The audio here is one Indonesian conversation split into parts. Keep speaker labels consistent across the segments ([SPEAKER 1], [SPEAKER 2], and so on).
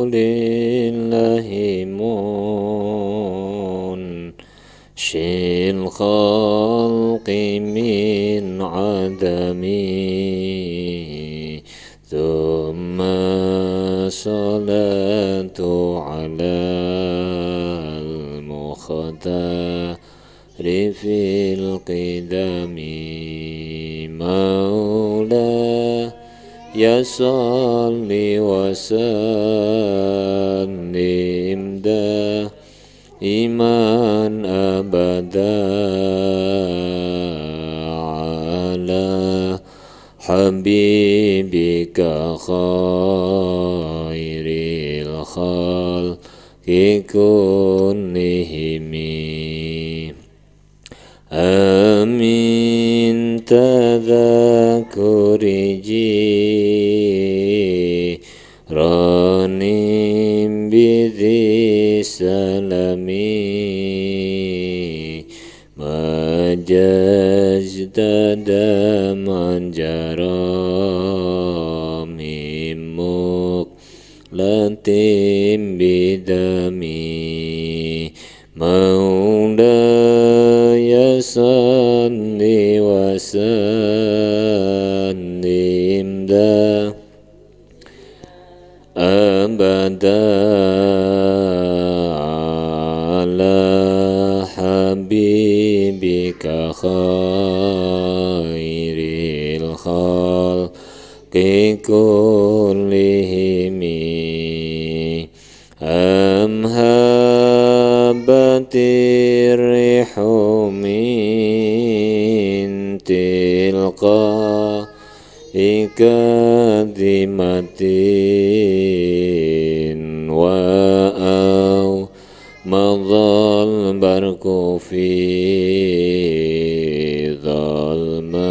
[SPEAKER 1] lillahi munshil khalqi min adami thumma salatu ala al-mukhtar fil qidami maula ya salli wa sallim iman abada ala habibika khairil khalqi kullihimi amin tadhakuri jiranim bidhi salami majazda manjarami muqlatim bidami maulaya salli wa sallim abada ala habibika khairil khalqi kullihimi amhabatir rihu min tilqa ikadimatin wa'aw madhal barku fi dhalma'i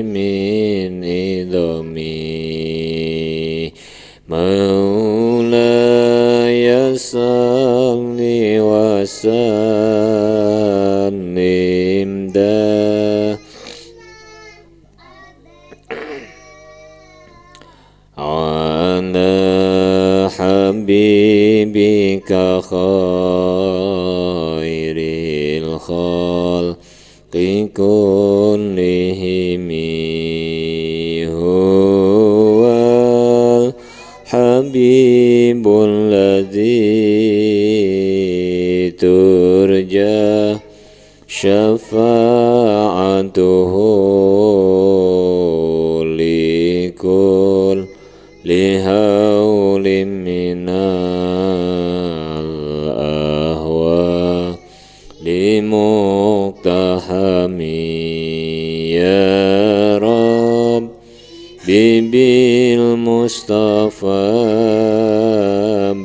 [SPEAKER 1] min idhami maulaya salli wa sallim ala habibika khairil khalqi kullihimi huwal habibul ladzi turja syafa'atuhu likul lihaulim minal ahwa limuqtahami ya Rab bibil Mustafa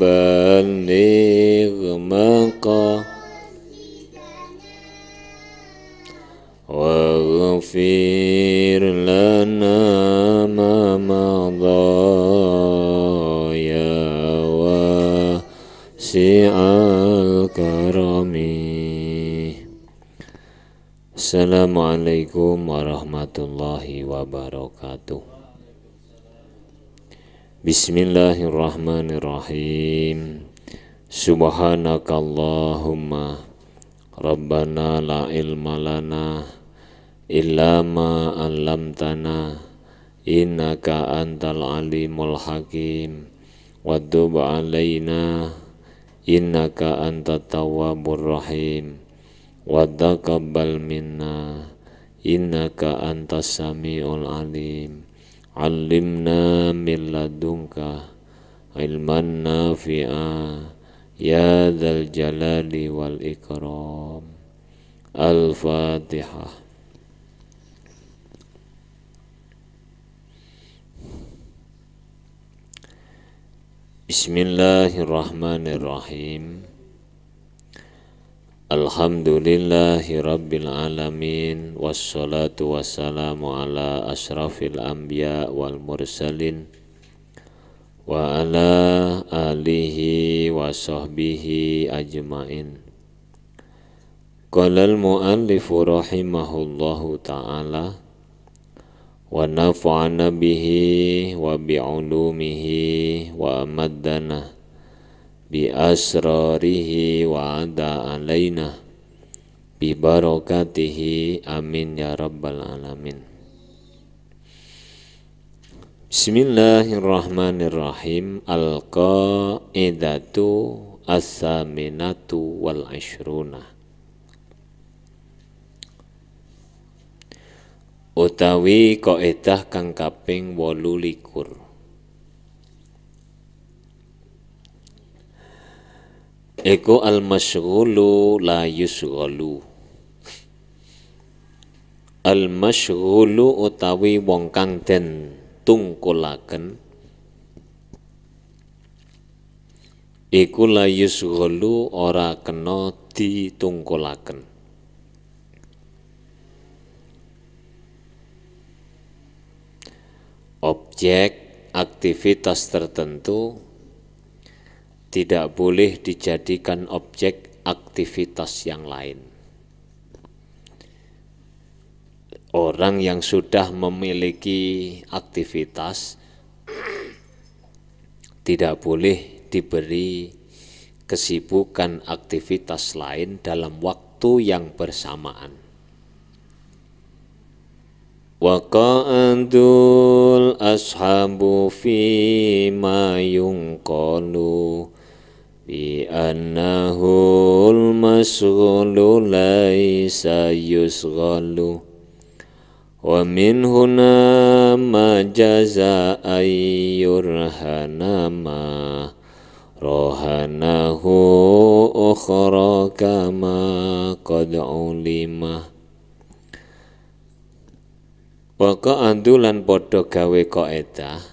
[SPEAKER 1] baligh maqa waghfir lana ma madha ya wasi'al karami. Assalamualaikum warahmatullahi wabarakatuh. Bismillahirrahmanirrahim. Subhanakallahumma Rabbana la ilma lana illa ma 'allamtana innaka antal alimul hakim wa tub alaina innaka antat tawwabur rahim wa taqabbal minna innaka antas samiul alim. Allimna min ladunka ilman nafi'a ya dzal jalali wal ikram. Al-Fatihah. Bismillahirrahmanirrahim. Alhamdulillahi rabbil alamin. Wassalatu wassalamu ala ashrafil anbiya wal mursalin wa ala alihi wa sahbihi ajmain. Qala al-muallifu rahimahullahu ta'ala wa nafa'ana bihi wa bi'ulumihi wa amaddana bi asrarihi wa ada alaina bi barakatihi amin ya rabbal alamin. Bismillahirrahmanirrahim. Al-qaidatu as-saminatu wal ashruna. Utawi kaidah kang kaping 28. Iku al-masyghulu la yusghalu. Al-masyghulu utawi wong kang den tungkulaken iku la yusghalu ora kena ditungkulaken. Objek aktivitas tertentu tidak boleh dijadikan objek aktivitas yang lain. Orang yang sudah memiliki aktivitas tidak boleh diberi kesibukan aktivitas lain dalam waktu yang bersamaan. Wa qa'adul ashabu fi ma yunqalu bi annahul masghulu laisa yusghalu wa min huna ma jaza ayyurhana ma rohanahu ukhra kama qad ulima. Wa qa'andulan padha gawe kaidah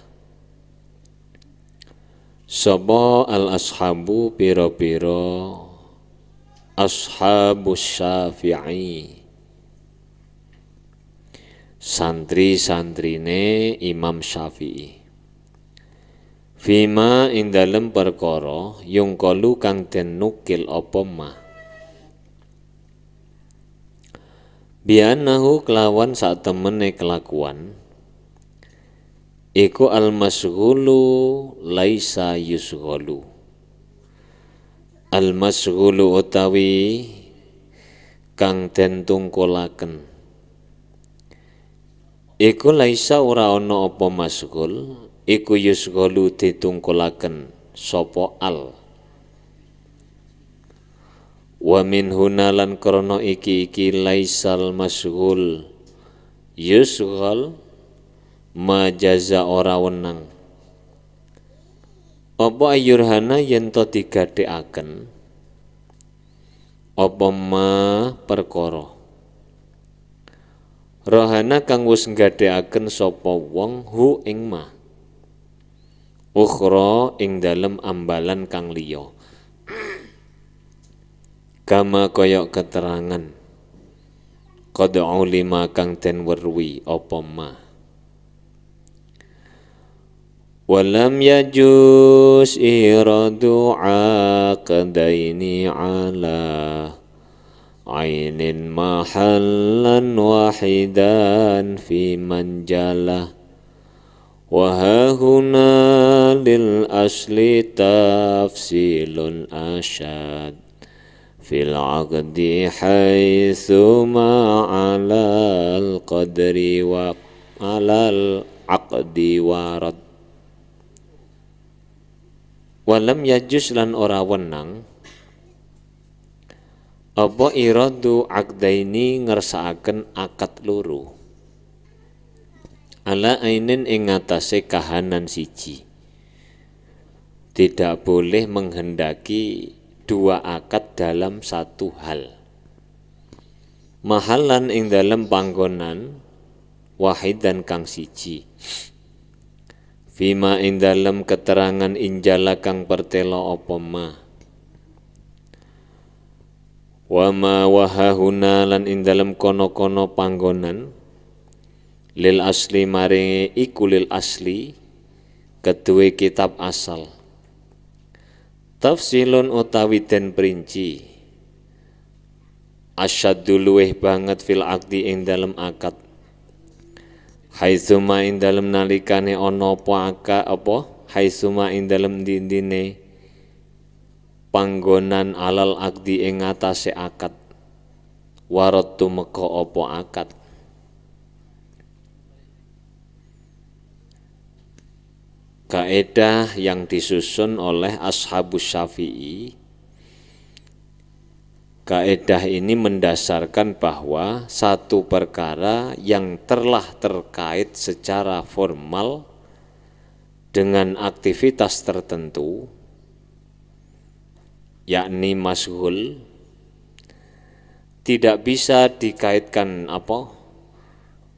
[SPEAKER 1] sapa al ashabu pira-pira ashabus Syafi'i, santri-santrine Imam Syafi'i, fima ing dalem perkara yungkalu kang den nukil apa mah, bianahu kelawan sak temene kelakuan iku al-masghulu laisa yusghalu. Al-masghulu utawi kang den tungkulaken iku laisa ora ana apa masghul, iku yusghalu ditungkulaken sapa al. Wa min hunalan krana iki laisal masghul yusghal majaza ora wenang apa ayurhana yen to digadhekaken apa ma perkara rohana kang wis nggadhekaken sapa wong hu ing ma ukhra ing dalem ambalan kang liya kama kaya keterangan qad ulima kang den weruhi apa ma. Walam yajuz iradu aqdaini ala ainin mahallan wahidan fi manjalah wa hahuna lil asli tafsilun asyad fil aqdi haitsu ma'alal qadri wa alal aqdi warad. Walam yajus lan ora wenang apa iradu aqdaini ngersakaken akad loro ala ainin ing ngatasé kahanan siji. Tidak boleh menghendaki dua akad dalam satu hal. Mahalan ing dalam panggonan wahidan kang siji. Fima ing dalam keterangan injala kang pertela apa ma. Wa ma wahahuna lan ing dalam kono-kono panggonan lil asli maring iku lil asli kedue kitab asal. Tafsilun utawi den perinci asyaddu luweh banget fil aqdi ing dalam akad. Haitsuma ing dalem nalikane ana apa haitsuma ing dalem dindine panggonan alal akdi ing ngatasé akad warat tumeka apa akad. Kaidah yang disusun oleh Ashabus Syafi'i, kaidah ini mendasarkan bahwa satu perkara yang telah terkait secara formal dengan aktivitas tertentu, yakni masyghul, tidak bisa dikaitkan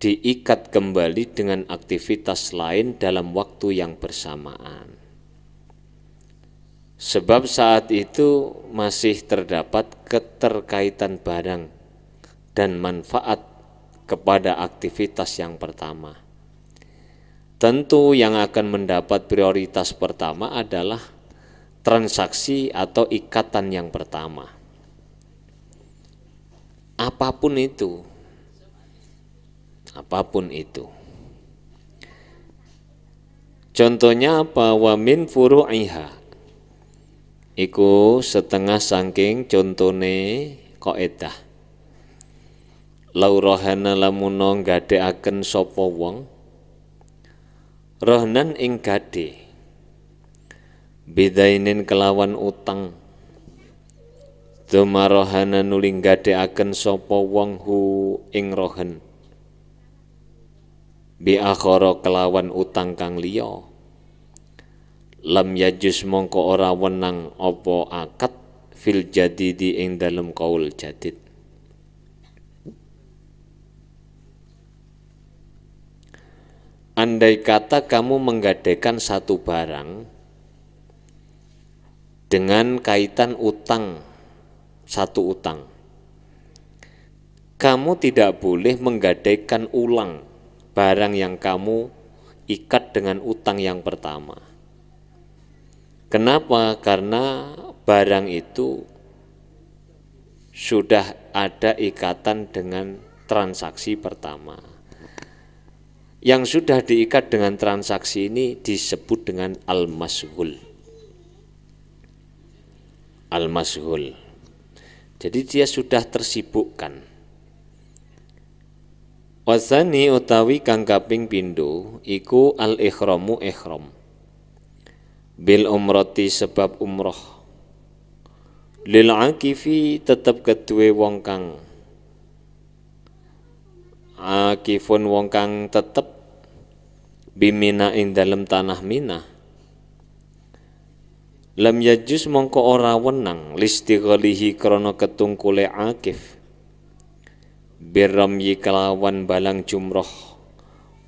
[SPEAKER 1] diikat kembali dengan aktivitas lain dalam waktu yang bersamaan. Sebab saat itu masih terdapat keterkaitan barang dan manfaat kepada aktivitas yang pertama. Tentu yang akan mendapat prioritas pertama adalah transaksi atau ikatan yang pertama. Apapun itu. Contohnya apa? Wa min furu'iha. Iku setengah saking contone kaidah. Lau rohana lamuno gadheaken sapa wong rohnan ing gadhe bidainin kelawan utang. Tsumma rohana nuling gadheaken sapa wong hu ing rohen bi akhara kelawan utang kang liya. Lam yajus mongko ora wenang apa akad fil jadidi ing dalem kaul jadid. Andai kata kamu menggadaikan satu barang dengan kaitan utang, satu utang, kamu tidak boleh menggadaikan ulang barang yang kamu ikat dengan utang yang pertama. Kenapa? Karena barang itu sudah ada ikatan dengan transaksi pertama. Yang sudah diikat dengan transaksi ini disebut dengan al-masyghul. Al-masyghul. Jadi dia sudah tersibukkan. Wasani utawi kang kaping pindho iku al-ikhramu ikhram. Bil umrati sebab umroh. Lil akifi tetep kedue wong kang akifun wong kang tetep bimina ing dalem tanah Mina. Lam yajus mongko ora wenang listighalihi krana ketungkule akif biramyi kelawan balang jumroh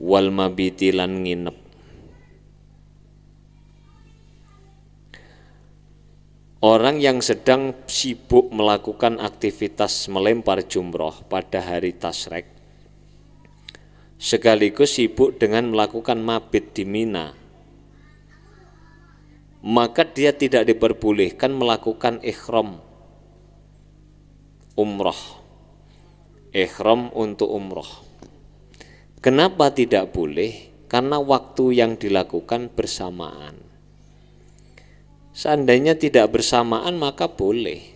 [SPEAKER 1] wal mabiti lan nginep. Orang yang sedang sibuk melakukan aktivitas melempar jumroh pada hari tasyrik sekaligus sibuk dengan melakukan mabit di Mina, maka dia tidak diperbolehkan melakukan ikhram umroh, ikhram untuk umroh. Kenapa tidak boleh? Karena waktu yang dilakukan bersamaan. Seandainya tidak bersamaan maka boleh.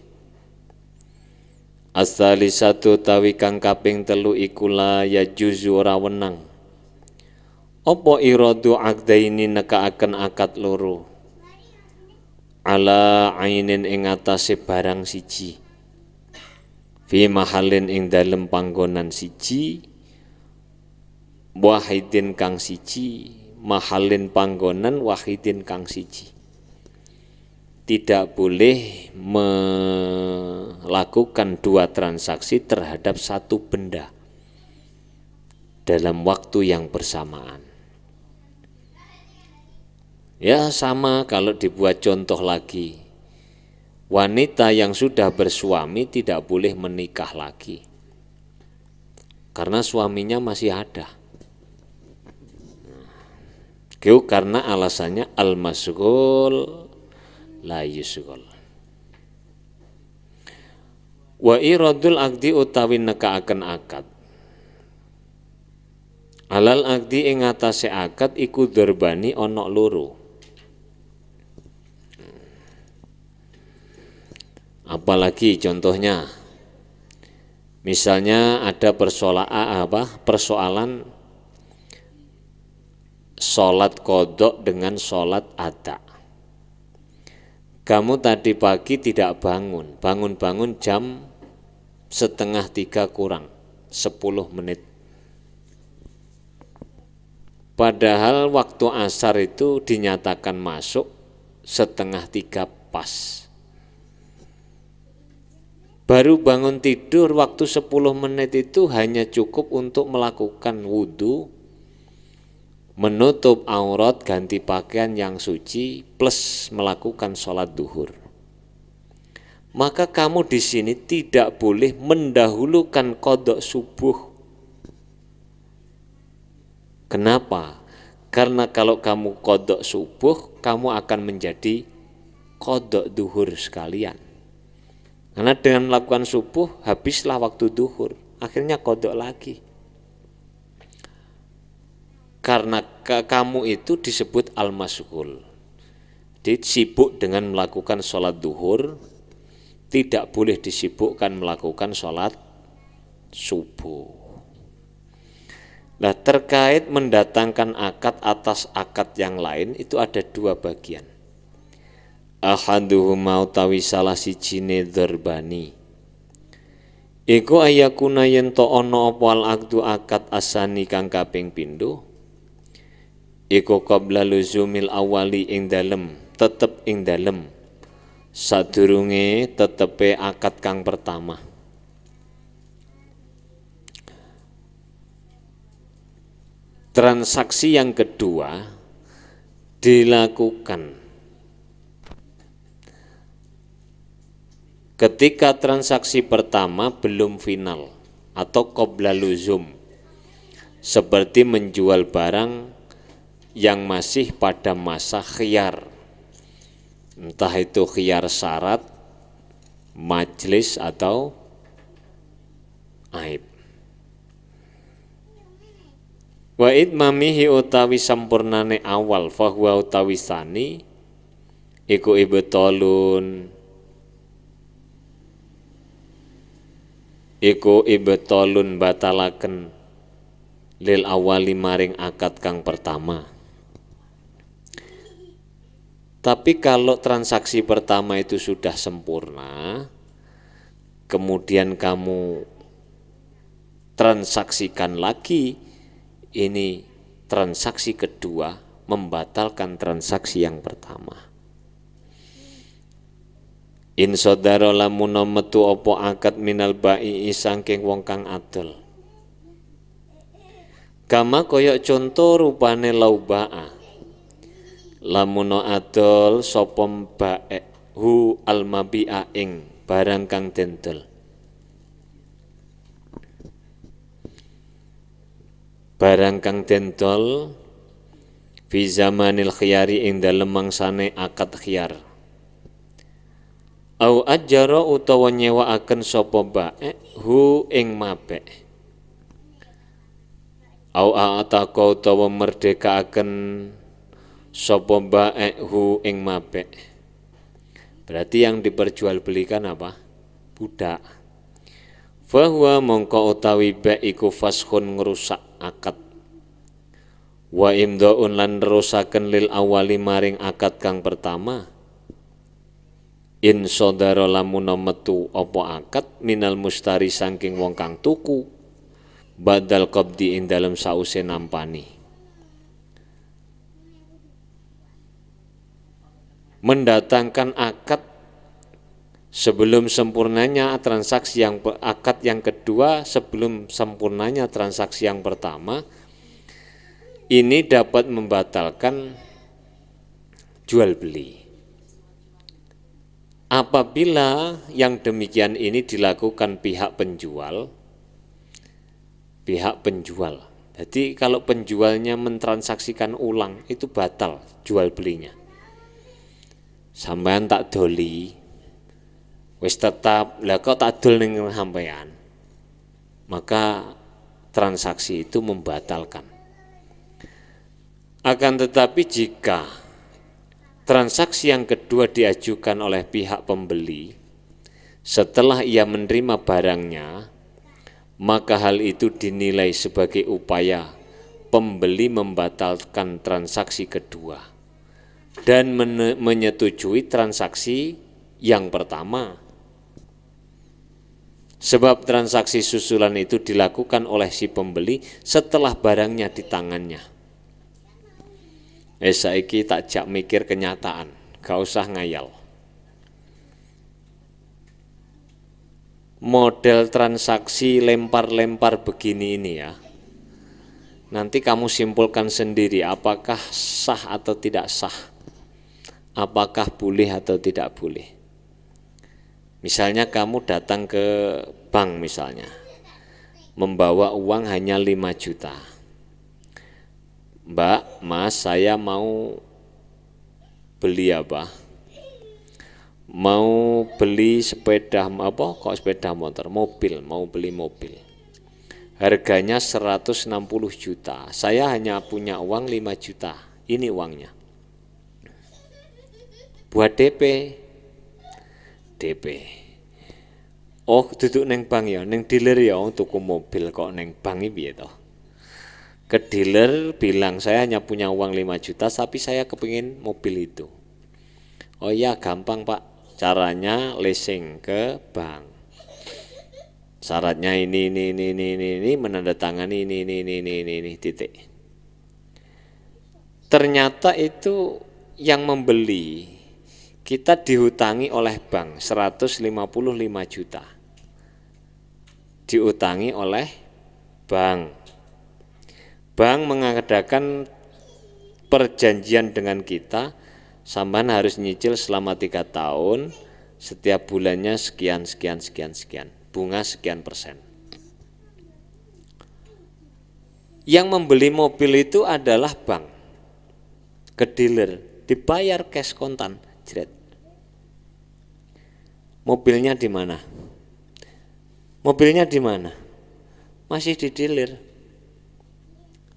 [SPEAKER 1] As-salisatu tawi kang kaping telu ikula ya juzu ora wenang. Apa iradu aqdaini nekaaken akad loro. Ala ainin ing atase barang siji. Fi mahalin ing dalem panggonan siji. Wahidin kang siji, mahalin panggonan wahidin kang siji. Tidak boleh melakukan dua transaksi terhadap satu benda dalam waktu yang bersamaan. Ya sama kalau dibuat contoh lagi, wanita yang sudah bersuami tidak boleh menikah lagi karena suaminya masih ada. Karena alasannya al-masyghul la yusghal. Wa iradul aqdi utawi nekaaken akad. Alal aqdi ing atase akad iku darbani ana loro. Apalagi contohnya, misalnya ada persoalan sholat kodok dengan sholat ada. Kamu tadi pagi tidak bangun jam 2:30 kurang 10 menit. Padahal waktu asar itu dinyatakan masuk 2:30 pas. Baru bangun tidur waktu 10 menit itu hanya cukup untuk melakukan wudhu, menutup aurat, ganti pakaian yang suci, plus melakukan sholat duhur. Maka kamu di sini tidak boleh mendahulukan qodok subuh. Kenapa? Karena kalau kamu qodok subuh, kamu akan menjadi qodok duhur sekalian. Karena dengan melakukan subuh, habislah waktu duhur, akhirnya qodok lagi. Karena kamu itu disebut al-masghul. Jadi sibuk dengan melakukan sholat duhur, tidak boleh disibukkan melakukan sholat subuh. Nah, terkait mendatangkan akad atas akad yang lain itu ada dua bagian. Ahaduhuma utawi salah sijine dzarbani iku ayakuna yen to ana apa al aqdu akad asani kang kaping pindho iku qabla luzumil awali ing dalem tetep ing dalem sadurunge tetepe akad kang pertama. Transaksi yang kedua dilakukan ketika transaksi pertama belum final atau qabla luzum, seperti menjual barang yang masih pada masa khiyar, entah itu khiyar syarat, majlis atau aib. Wa idmamihi utawi sampurnane awal fahuwa utawi sani iku ibtalun batalaken lil awali maring akad kang pertama. Tapi kalau transaksi pertama itu sudah sempurna, kemudian kamu transaksikan lagi, ini transaksi kedua membatalkan transaksi yang pertama. In sodaro lamun metu opo akad minal ba'i sangking wong kang adol. Kama koyok contoh rupane lauba'a. Lamun adol sopom bae hu almabi'a ing barang kang dendol. Barang kang dendol fi zamanil khiyari ing dalem mangsane akad khiyar. Au ajara utawa nyewaaken sapa bae hu ing mabe. Au ataka utawa merdekaaken sapa bae hu ing mabe. Berarti yang diperjualbelikan apa? Budak. Fahuwa mongko utawi bae iku faskhun ngrusak akad. Wa imdaun lan nerusaken lil awali maring akad kang pertama. In sodaro lamun metu apa akad minal mustari saking wong kang tuku badal qabdi ing dalem sause nampani. Mendatangkan akad sebelum sempurnanya transaksi yang akad yang kedua, sebelum sempurnanya transaksi yang pertama, ini dapat membatalkan jual beli. Apabila yang demikian ini dilakukan pihak penjual. Jadi kalau penjualnya mentransaksikan ulang itu batal jual belinya. Sampean tak doli, wis tetap lah kok tak dol ning sampean. Maka transaksi itu membatalkan. Akan tetapi jika transaksi yang kedua diajukan oleh pihak pembeli Setelah ia menerima barangnya, maka hal itu dinilai sebagai upaya pembeli membatalkan transaksi kedua dan menyetujui transaksi yang pertama. Sebab transaksi susulan itu dilakukan oleh si pembeli setelah barangnya di tangannya. Saiki tak jak mikir kenyataan, gak usah ngayal. Model transaksi lempar-lempar begini ini ya, nanti kamu simpulkan sendiri apakah sah atau tidak sah, apakah boleh atau tidak boleh. Misalnya kamu datang ke bank misalnya, membawa uang hanya 5 juta. Mbak, Mas, saya mau beli apa? Mau beli sepeda sepeda motor, mobil, mau beli mobil. Harganya 160 juta. Saya hanya punya uang 5 juta. Ini uangnya. Buat DP. Oh, duduk neng bank ya, neng dealer ya, tuku mobil kok neng bank iki piye toh? Ke dealer bilang saya hanya punya uang 5 juta tapi saya kepingin mobil itu. Oh iya, gampang Pak, caranya leasing ke bank. Syaratnya ini menandatangani ini titik. Ternyata itu yang membeli kita dihutangi oleh bank 155 juta. Diutangi oleh bank. Bank mengadakan perjanjian dengan kita, sampean harus nyicil selama 3 tahun, setiap bulannya sekian, bunga sekian persen. Yang membeli mobil itu adalah bank, ke dealer, dibayar cash kontan, jret. Mobilnya di mana? Mobilnya di mana? Masih di dealer.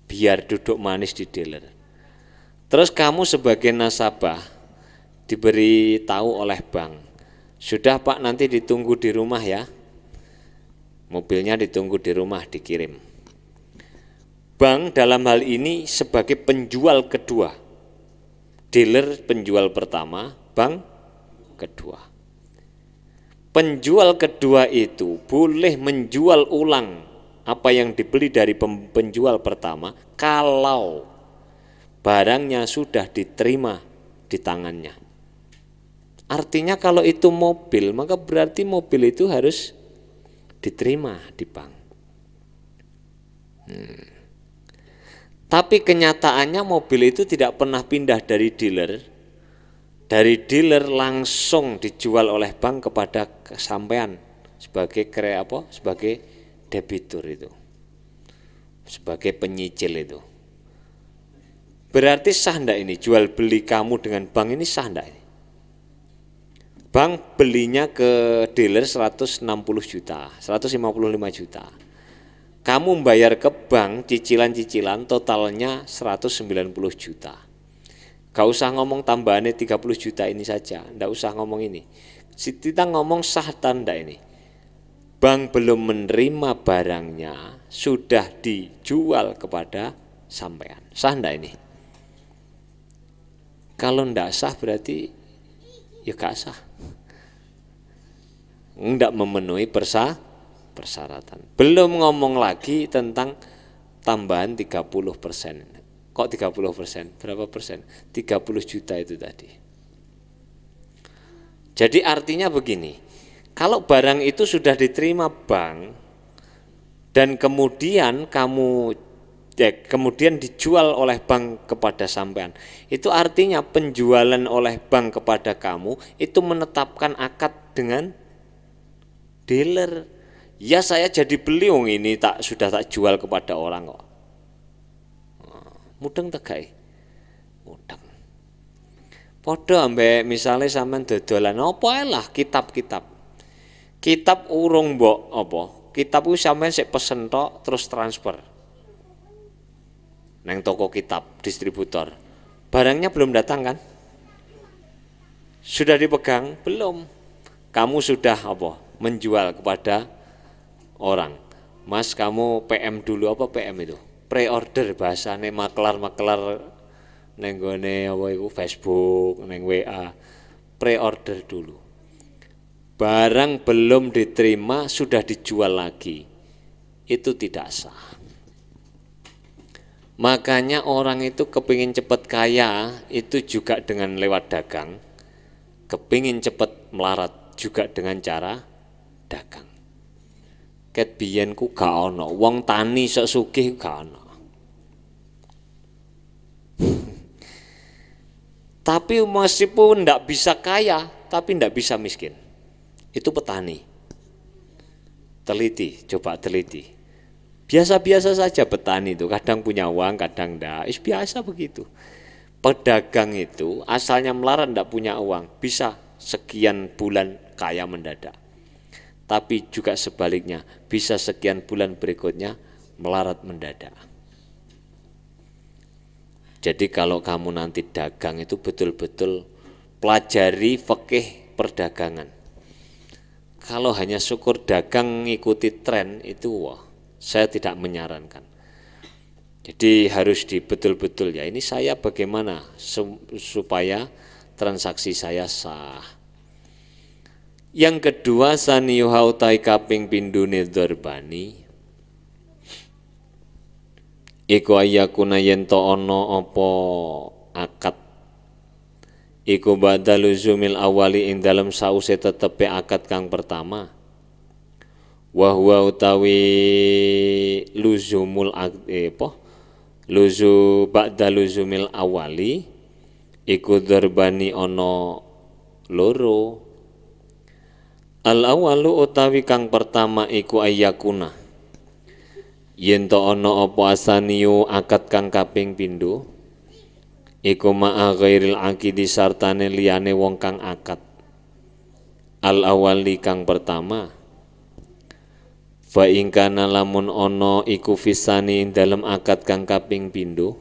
[SPEAKER 1] Biar duduk manis di dealer. Terus kamu sebagai nasabah diberi tahu oleh bank, sudah Pak, nanti ditunggu di rumah ya. Mobilnya ditunggu di rumah, dikirim. Bank dalam hal ini sebagai penjual kedua. Dealer penjual pertama, bank kedua. Penjual kedua itu boleh menjual ulang apa yang dibeli dari penjual pertama kalau barangnya sudah diterima di tangannya. Artinya kalau itu mobil, maka berarti mobil itu harus diterima di bank. Tapi kenyataannya mobil itu tidak pernah pindah dari dealer. Dari dealer langsung dijual oleh bank kepada sampean sebagai sebagai debitur itu, sebagai penyicil itu. Berarti sah enggak ini jual beli kamu dengan bank ini, sah enggak ini? Bank belinya ke dealer 160 juta, 155 juta. Kamu bayar ke bank cicilan-cicilan totalnya 190 juta. Gak usah ngomong tambahannya 30 juta ini saja, enggak usah ngomong ini. Kita ngomong sah tanda ini. Bank belum menerima barangnya, sudah dijual kepada sampean. Sah enggak ini? Kalau enggak sah berarti ya gak sah. Enggak memenuhi persyaratan. Belum ngomong lagi tentang tambahan 30%. Kok 30%? Berapa persen? 30 juta itu tadi. Jadi artinya begini, kalau barang itu sudah diterima bank dan kemudian kemudian dijual oleh bank kepada sampean, itu artinya penjualan oleh bank kepada kamu itu menetapkan akad dengan dealer. Ya saya jadi beli ini sudah tak jual kepada orang kok. Mudeng tegai, mudeng. Padha ambek misale sampean dodolan apa lah kitab-kitab. Kitab urung mbok apa? Kitab ku sampean sik pesen tok terus transfer. Nang toko kitab distributor. Barangnya belum datang kan? Sudah dipegang? Belum. kamu sudah apa? Menjual kepada orang. Mas, kamu PM dulu, apa PM itu? Pre-order bahasane maklar-maklar neng gone apa iku Facebook, neng WA. Pre-order dulu. Barang belum diterima sudah dijual lagi. Itu tidak sah. Makanya orang itu kepingin cepat kaya itu juga dengan lewat dagang, kepingin cepat melarat juga dengan cara dagang. Ket biyen ku gak ono, wong tani sok sugih gak ono. Tapi meskipun ndak bisa kaya, tapi ndak bisa miskin. Itu petani. Teliti, coba teliti. Biasa-biasa saja petani itu, kadang punya uang, kadang enggak, biasa begitu. Pedagang itu asalnya melarat enggak punya uang, bisa sekian bulan kaya mendadak. Tapi juga sebaliknya, bisa sekian bulan berikutnya melarat mendadak. Jadi kalau kamu nanti dagang itu betul-betul pelajari fikih perdagangan. Kalau hanya syukur dagang ngikuti tren itu wah, saya tidak menyarankan. Jadi harus betul-betul ya, ini saya bagaimana supaya transaksi saya sah. Yang kedua, saniyuha utai kaping pindune dzarbani iku ayakuna yen to ana apa akad iku badalu zumil awali ing dalem sause tetepe akad kang pertama. Wa huwa utawi luzumul luzu ba'da luzumil awali iku dzarbani ana loro. Al awalu utawi kang pertama iku ayakuna yen to ana apa asaniyu akad kang kaping pindho iku ma'a ghairil aqidi sartane liyane wong kang akad. Al awali kang pertama fa ing kana lamun ana iku fisani dalem akad kang kaping pindho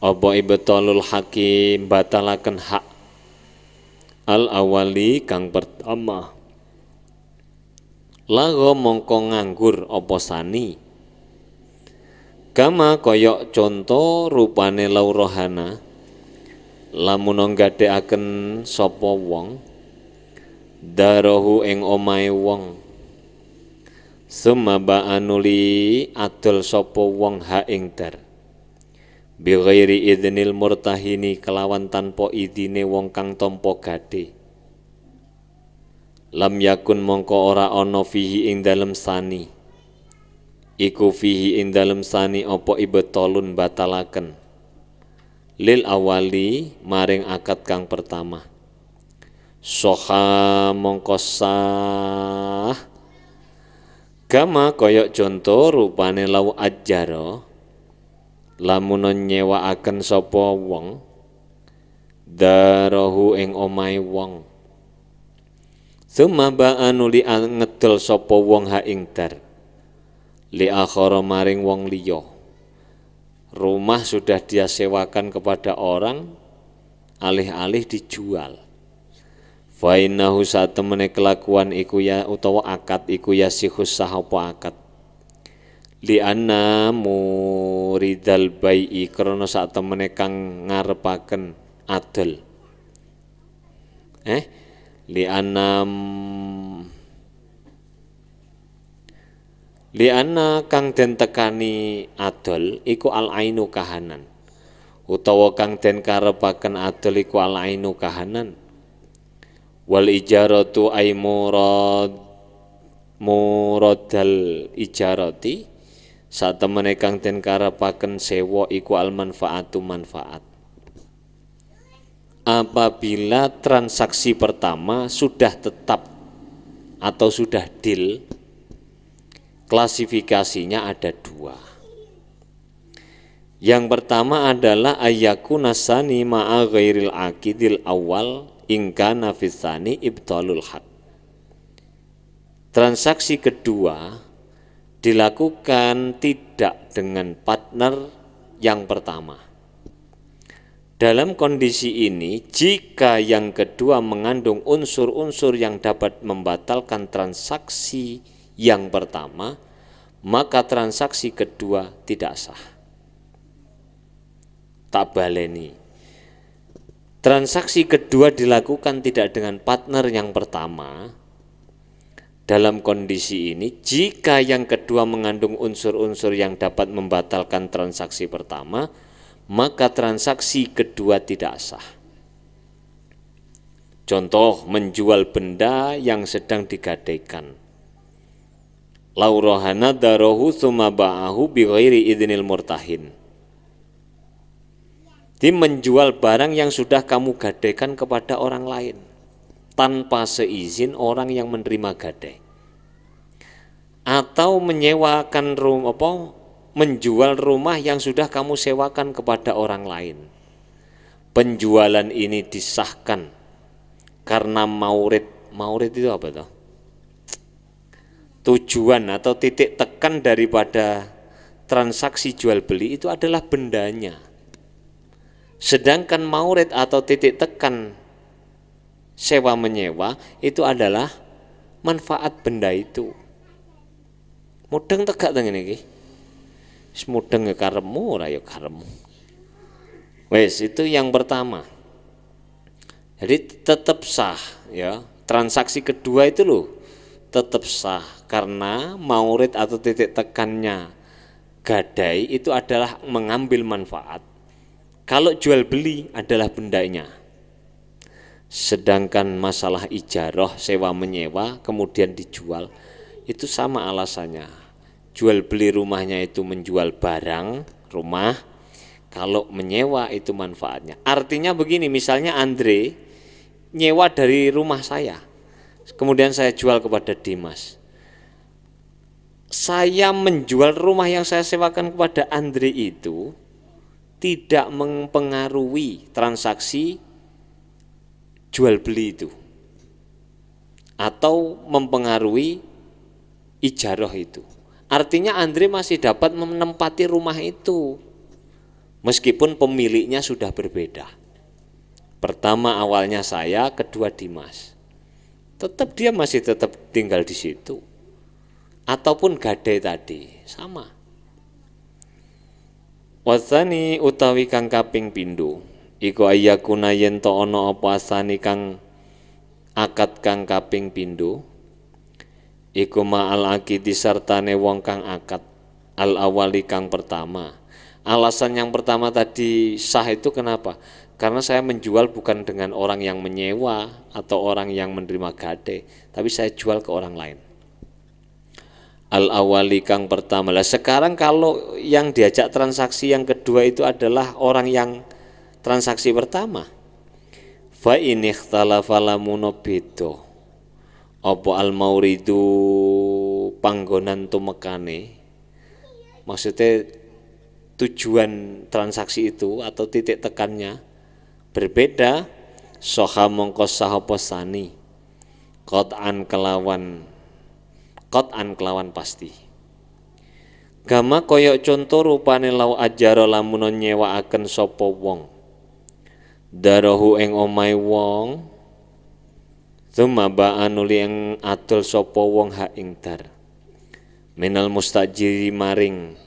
[SPEAKER 1] apa ibtalul hakim batalaken hak al awali kang pertama lago mongko nganggur apa sani kama koyok conto rupane laurohana lamun nggadhekaken sapa wong darahu ing omahe wong summa ba'anuli adol sapa wong ha ing dar bi ghairi idznil murtahini kelawan tanpa idine wong kang tampa gadhe lam yakun mongko ora ana fihi ing dalem sani iku fihi ing dalem sani apa ibtalun batalaken lil awali maring akad kang pertama soha mongko sah kama koyok conto rupane lau ajaro lamun nyewaaken sapa wong darahu ing omahe wong summa ba'anuli ngedol sapa wong ha ing dar li akhara maring wong liya. Rumah sudah dia sewakan kepada orang alih-alih dijual. Fa innahu satemene kelakuan iku ya utawa akad iku ya sihus sah apa akad li anna muridal bai'i krana satemene kang ngarepaken adol li anna kang den tekani adol iku al ainu kahanan utawa kang den karepaken adol iku al ainu kahanan wal ijaratu ay muradal ijarati satemene kang den karepaken sewa iku al manfaatu manfaat. Apabila transaksi pertama sudah tetap atau sudah deal, klasifikasinya ada dua. Yang pertama adalah ayyakuna sani ma'a ghairil aqidil awal ingka nafisani ibtalul haq. Transaksi kedua dilakukan tidak dengan partner yang pertama. Dalam kondisi ini, jika yang kedua mengandung unsur-unsur yang dapat membatalkan transaksi yang pertama, maka transaksi kedua tidak sah. Tak baleni. Transaksi kedua dilakukan tidak dengan partner yang pertama. Dalam kondisi ini, jika yang kedua mengandung unsur-unsur yang dapat membatalkan transaksi pertama, maka transaksi kedua tidak sah. Contoh, menjual benda yang sedang digadaikan. Laurohana darohu summa ba'ahu bi ghairi idznil murtahin. Dia menjual barang yang sudah kamu gadaikan kepada orang lain tanpa seizin orang yang menerima gadai. Atau menyewakan menjual rumah yang sudah kamu sewakan kepada orang lain. Penjualan ini disahkan karena maurid itu apa toh? Tujuan atau titik tekan daripada transaksi jual beli itu adalah bendanya. Sedangkan maurid atau titik tekan sewa menyewa itu adalah manfaat benda itu. Mudeng tegak teng ngene iki. Wis mudeng ya karepmu ora ya karepmu. Wes itu yang pertama. Jadi tetap sah ya. Transaksi kedua itu loh tetap sah karena maurid atau titik tekannya gadai itu adalah mengambil manfaat. Kalau jual beli adalah bendanya. Sedangkan masalah ijarah sewa menyewa kemudian dijual itu sama alasannya. Jual beli rumahnya itu menjual barang rumah, kalau menyewa itu manfaatnya. Artinya begini, misalnya Andre nyewa dari rumah saya, kemudian saya jual kepada Dimas. Saya menjual rumah yang saya sewakan kepada Andre itu tidak mempengaruhi transaksi jual beli itu atau mempengaruhi ijarah itu. Artinya Andre masih dapat menempati rumah itu meskipun pemiliknya sudah berbeda. Pertama awalnya saya, kedua Dimas. Tetap dia masih tetap tinggal di situ. Ataupun gadai tadi, sama. Wasani utawi kang kaping pindho iku ayakuna yen to ana apa asani kang akad kang kaping pindho iku ma'al akidi sartane wong kang akad al awali kang pertama. Alasan yang pertama tadi sah itu kenapa? Karena saya menjual bukan dengan orang yang menyewa atau orang yang menerima gadai, tapi saya jual ke orang lain. Al awali kang pertama. Lah sekarang kalau yang diajak transaksi yang kedua itu adalah orang yang transaksi pertama. Fa in ikhtalafa lamun beda. Apa al mauridu panggonan tumekane. Maksudnya tujuan transaksi itu atau titik tekannya berbeda. Soha mongko sahapa sani. Qat'an kelawan pasti. Gama koyok contoh rupane lau ajaro lamun nyewaaken sapa wong darahu ing omahe wong sumaba anuli ing adol sapa wong ha ing dar minal mustajiri maring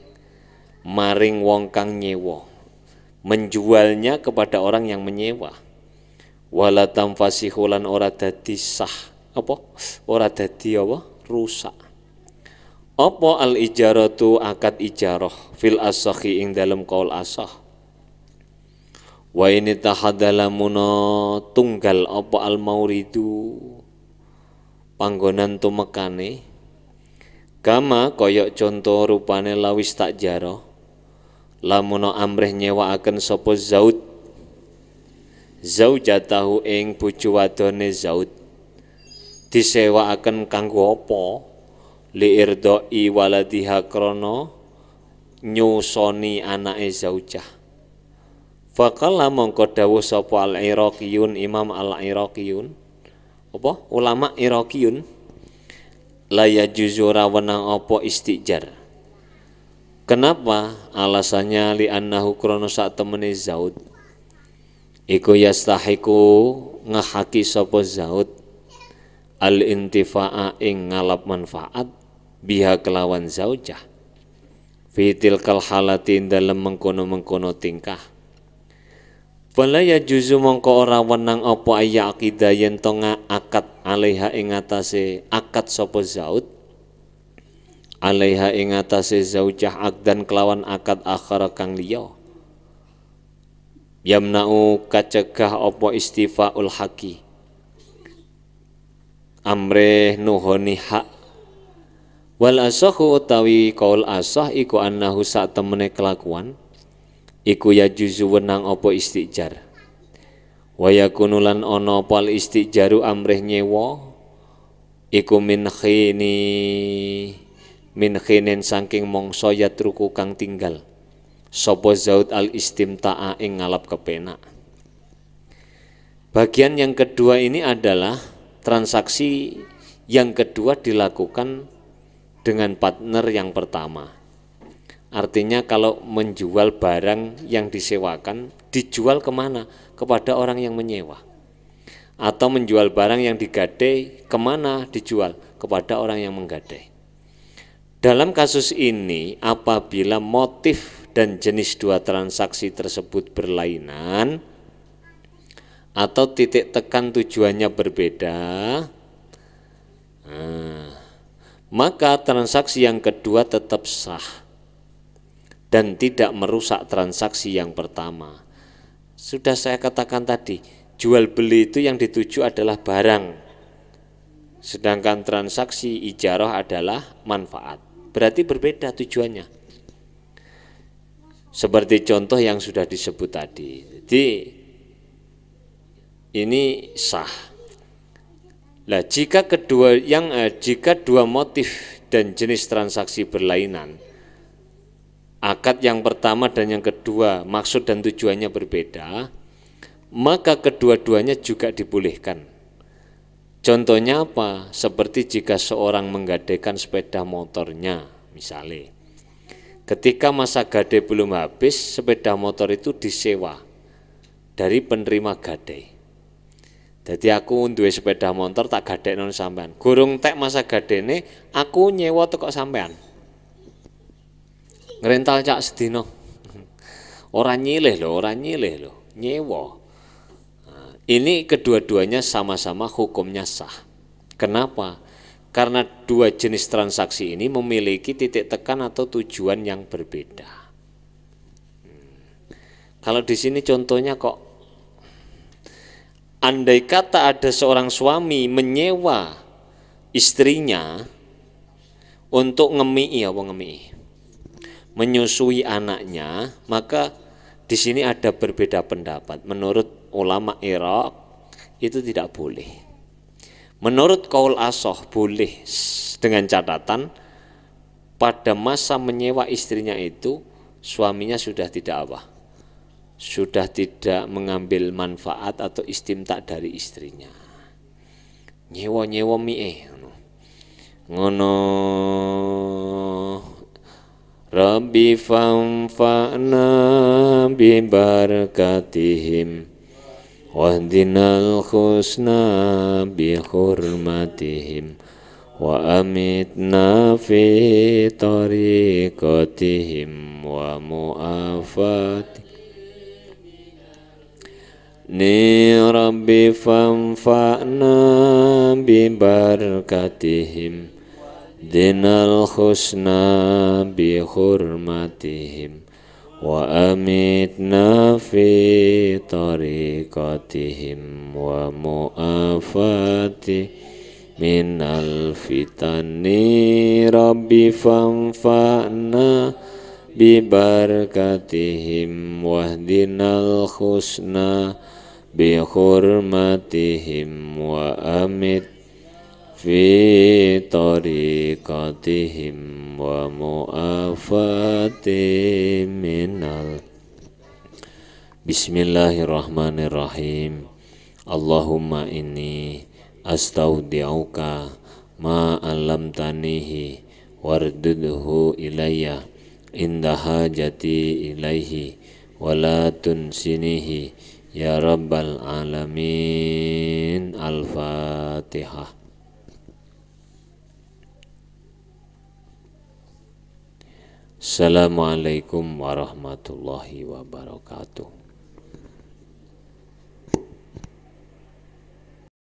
[SPEAKER 1] wong kang nyewa, menjualnya kepada orang yang menyewa. Wala tamfasihulan ora dadi sah ora dadi rusak. Apa al ijaratu akad ijarah fil asakhi ing dalem qaul asah. Wa ini tahadalamuna tunggal apa al mauridu panggonan tumekane kama koyok contoh rupane lawis tak jaro lamun amrih nyewaaken sapa zaujatahu ing bojo wadone zaud disewaaken kanggo apa li irdoi waladiha krana nyusoni anake zaujah. Faqala mongko dawuh sapa al-Iraqiyun Imam al-Iraqiyun ulama Iraqiyun la yajuzu rawenang apa istijar. Kenapa? Alasannya li annahu krana sak temene zaud iku yastahiku ngahaki sapa zaud al intifa'a ing ngalap manfaat biha kelawan zaujah fitil kal halati dalem mengkono-mengkono tingkah. Fala ya juzu mongko ora wenang apa aya akidah yen to akad alaiha ing atase akad sapa zaud alaiha ing atase zaujah akdan kelawan akad akhara kang liya yamna'u kacegah apa istifaul haqi amre nuhoni hak wal asahu utawi kaul asah iku annahu sak temene kelakuan iku ya juzu wenang apa istijar wa yakunu lan ana pal istijaru amrih nyewa iku min khinin saking mangsa yatruku kang tinggal sapa zaud al istimta'a ing ngalap kepenak. Bagian yang kedua ini adalah transaksi yang kedua dilakukan dengan partner yang pertama. Artinya kalau menjual barang yang disewakan, dijual kemana? Kepada orang yang menyewa. Atau menjual barang yang digadai, kemana dijual? Kepada orang yang menggadai. Dalam kasus ini, apabila motif dan jenis dua transaksi tersebut berlainan, atau titik tekan tujuannya berbeda, maka transaksi yang kedua tetap sah dan tidak merusak transaksi yang pertama. Sudah saya katakan tadi, jual beli itu yang dituju adalah barang, sedangkan transaksi ijarah adalah manfaat. Berarti berbeda tujuannya. Seperti contoh yang sudah disebut tadi. Jadi ini sah. Nah, jika dua motif dan jenis transaksi berlainan, akad yang pertama dan yang kedua maksud dan tujuannya berbeda, maka kedua-duanya juga dibolehkan. Contohnya apa? Seperti jika seorang menggadaikan sepeda motornya, misalnya. Ketika masa gadai belum habis, sepeda motor itu disewa dari penerima gadai. Jadi aku duwe sepeda motor tak gadekno sampean. Gurung tek masa gadene, aku nyewa teko sampean. Ngrental cak sedina. Ora nyilih lho, nyewa. Ini kedua-duanya sama-sama hukumnya sah. Kenapa? Karena dua jenis transaksi ini memiliki titik tekan atau tujuan yang berbeda. Kalau di sini contohnya kok, andai kata ada seorang suami menyewa istrinya untuk menyusui anaknya, maka di sini ada berbeda pendapat. Menurut ulama Irak itu tidak boleh. Menurut kaul asoh boleh, dengan catatan pada masa menyewa istrinya itu suaminya sudah tidak sudah tidak mengambil manfaat atau istimta dari istrinya. Nyewa mie ngono. Rabbi famfa'na bi barakatihim wahdinal khusna bi hurmatihim wa amitna fi tariqatihim wa mu'afati ni rabbi famfa'na bi barakatihim dinal khusna bi hurmatihim wa amitna fi tariqatihim wa mu'afati minal fitani rabbi famfa'na bi barakatihim wahdinal khusna bi hurmatihim wa amit fi tariqatihim wa mu'afati minal. Bismillahirrahmanirrahim. Allahumma inni astaudi'uka ma 'allamtanihi wardudhu ilayya inda hajati ilaihi wa la tunsinihi ya rabbal alamin. Al-Fatihah. Assalamualaikum warahmatullahi wabarakatuh.